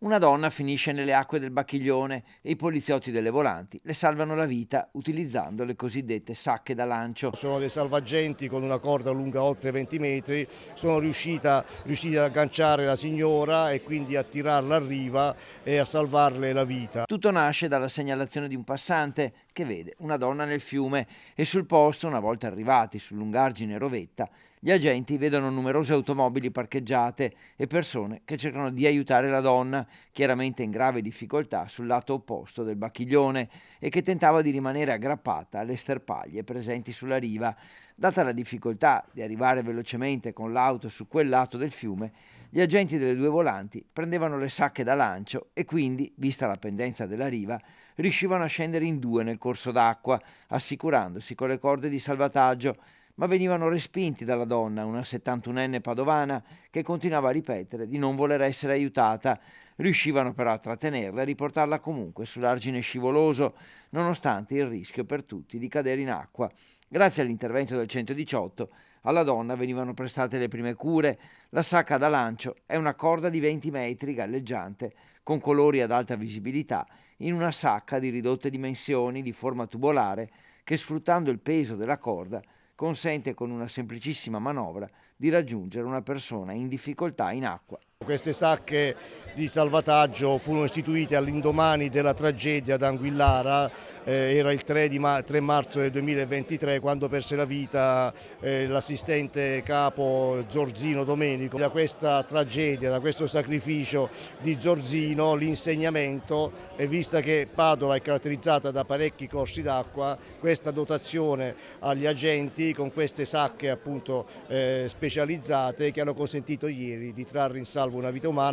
Una donna finisce nelle acque del Bacchiglione e i poliziotti delle volanti le salvano la vita utilizzando le cosiddette sacche da lancio. Sono dei salvagenti con una corda lunga oltre 20 metri, sono riusciti ad agganciare la signora e quindi a tirarla a riva e a salvarle la vita. Tutto nasce dalla segnalazione di un passante che vede una donna nel fiume e sul posto, una volta arrivati sul lungargine Rovetta, gli agenti vedono numerose automobili parcheggiate e persone che cercano di aiutare la donna, chiaramente in grave difficoltà sul lato opposto del Bacchiglione e che tentava di rimanere aggrappata alle sterpaglie presenti sulla riva. Data la difficoltà di arrivare velocemente con l'auto su quel lato del fiume, gli agenti delle due volanti prendevano le sacche da lancio e quindi, vista la pendenza della riva, riuscivano a scendere in due nel corso d'acqua, assicurandosi con le corde di salvataggio, ma venivano respinti dalla donna, una 71enne padovana, che continuava a ripetere di non voler essere aiutata. Riuscivano però a trattenerla e riportarla comunque sull'argine scivoloso, nonostante il rischio per tutti di cadere in acqua. Grazie all'intervento del 118, alla donna venivano prestate le prime cure. La sacca da lancio è una corda di 20 metri galleggiante, con colori ad alta visibilità, in una sacca di ridotte dimensioni, di forma tubolare, che sfruttando il peso della corda consente con una semplicissima manovra di raggiungere una persona in difficoltà in acqua. Queste sacche di salvataggio furono istituite all'indomani della tragedia ad Anguillara, era il 3 marzo del 2023 quando perse la vita l'assistente capo Zorzino Domenico. Da questa tragedia, da questo sacrificio di Zorzino, l'insegnamento è vista che Padova è caratterizzata da parecchi corsi d'acqua, questa dotazione agli agenti con queste sacche appunto specializzate che hanno consentito ieri di trarre in salvo una vita umana.